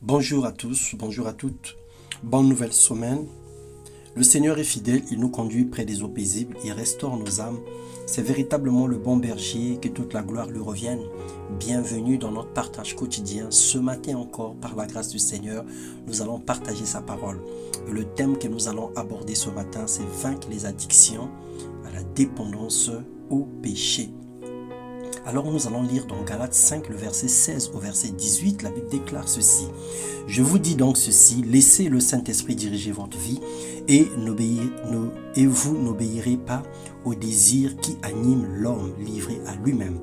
Bonjour à tous, bonjour à toutes. Bonne nouvelle semaine. Le Seigneur est fidèle, il nous conduit près des eaux paisibles, il restaure nos âmes. C'est véritablement le bon berger, que toute la gloire lui revienne. Bienvenue dans notre partage quotidien. Ce matin encore, par la grâce du Seigneur, nous allons partager sa parole. Le thème que nous allons aborder ce matin, c'est vaincre les addictions à la dépendance au péché. Alors nous allons lire dans Galates 5, le verset 16 au verset 18, la Bible déclare ceci. Je vous dis donc ceci, laissez le Saint-Esprit diriger votre vie et vous n'obéirez pas aux désirs qui animent l'homme livré à lui-même.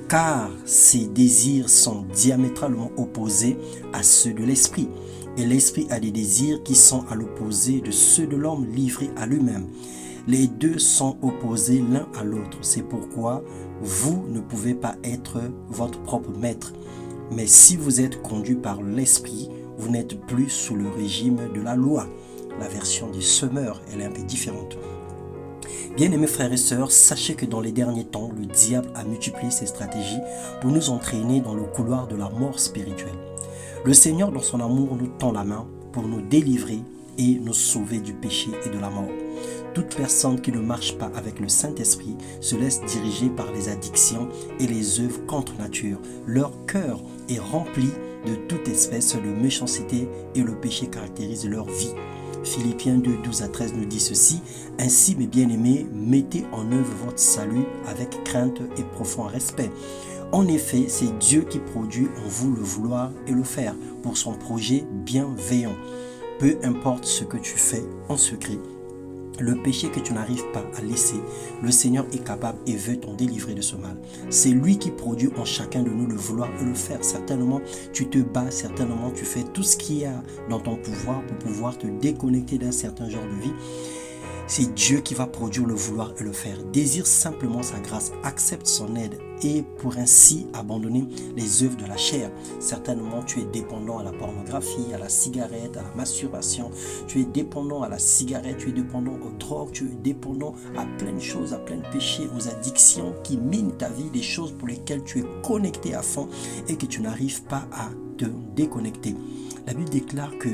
Car ces désirs sont diamétralement opposés à ceux de l'Esprit. Et l'Esprit a des désirs qui sont à l'opposé de ceux de l'homme livré à lui-même. Les deux sont opposés l'un à l'autre. C'est pourquoi vous ne pouvez pas être votre propre maître. Mais si vous êtes conduit par l'Esprit, vous n'êtes plus sous le régime de la loi. La version du semeur, elle est un peu différente. Bien-aimés frères et sœurs, sachez que dans les derniers temps, le diable a multiplié ses stratégies pour nous entraîner dans le couloir de la mort spirituelle. Le Seigneur, dans son amour, nous tend la main pour nous délivrer et nous sauver du péché et de la mort. Toute personne qui ne marche pas avec le Saint-Esprit se laisse diriger par les addictions et les œuvres contre nature. Leur cœur est rempli de toute espèce de méchanceté et le péché caractérise leur vie. Philippiens 2, 12 à 13 nous dit ceci. Ainsi, mes bien-aimés, mettez en œuvre votre salut avec crainte et profond respect. En effet, c'est Dieu qui produit en vous le vouloir et le faire pour son projet bienveillant. Peu importe ce que tu fais en secret, le péché que tu n'arrives pas à laisser, le Seigneur est capable et veut t'en délivrer de ce mal. C'est lui qui produit en chacun de nous le vouloir et le faire. Certainement, tu te bats, certainement, tu fais tout ce qu'il y a dans ton pouvoir pour pouvoir te déconnecter d'un certain genre de vie. C'est Dieu qui va produire le vouloir et le faire. Désire simplement sa grâce, accepte son aide et pour ainsi abandonner les œuvres de la chair. Certainement, tu es dépendant à la pornographie, à la cigarette, à la masturbation. Tu es dépendant à la cigarette, tu es dépendant aux drogues, tu es dépendant à plein de choses, à plein de péchés, aux addictions qui minent ta vie, des choses pour lesquelles tu es connecté à fond et que tu n'arrives pas à te déconnecter. La Bible déclare que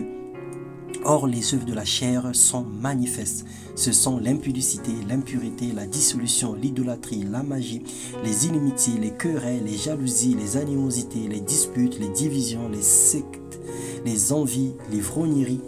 or, les œuvres de la chair sont manifestes. Ce sont l'impudicité, l'impureté, la dissolution, l'idolâtrie, la magie, les inimitiés, les querelles, les jalousies, les animosités, les disputes, les divisions, les sectes, les envies, les vrogneries,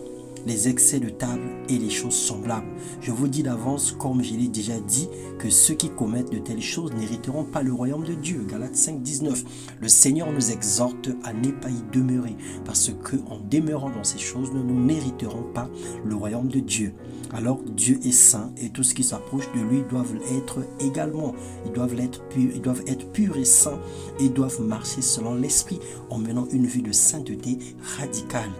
les excès de table et les choses semblables. Je vous dis d'avance, comme je l'ai déjà dit, que ceux qui commettent de telles choses n'hériteront pas le royaume de Dieu. Galates 5, 19. Le Seigneur nous exhorte à ne pas y demeurer, parce qu'en demeurant dans ces choses, nous n'hériterons pas le royaume de Dieu. Alors Dieu est saint et tout ce qui s'approche de lui doivent l'être également. Ils doivent être purs et saints et doivent marcher selon l'esprit en menant une vie de sainteté radicale.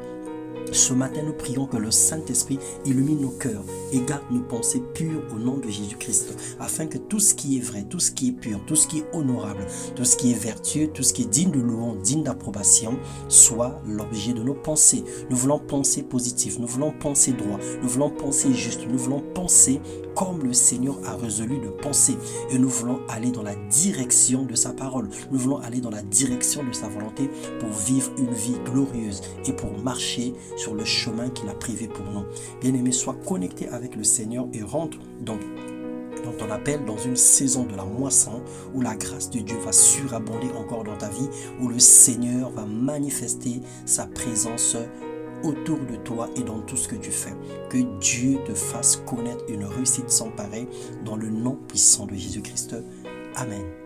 Ce matin, nous prions que le Saint-Esprit illumine nos cœurs et garde nos pensées pures au nom de Jésus-Christ, afin que tout ce qui est vrai, tout ce qui est pur, tout ce qui est honorable, tout ce qui est vertueux, tout ce qui est digne de louange, digne d'approbation, soit l'objet de nos pensées. Nous voulons penser positif, nous voulons penser droit, nous voulons penser juste, nous voulons penser comme le Seigneur a résolu de penser. Et nous voulons aller dans la direction de sa parole. Nous voulons aller dans la direction de sa volonté pour vivre une vie glorieuse et pour marcher sur le chemin qu'il a prévu pour nous. Bien-aimé, sois connecté avec le Seigneur et rentre dans ton appel dans une saison de la moisson où la grâce de Dieu va surabonder encore dans ta vie, où le Seigneur va manifester sa présence autour de toi et dans tout ce que tu fais. Que Dieu te fasse connaître une réussite sans pareil dans le nom puissant de Jésus-Christ. Amen.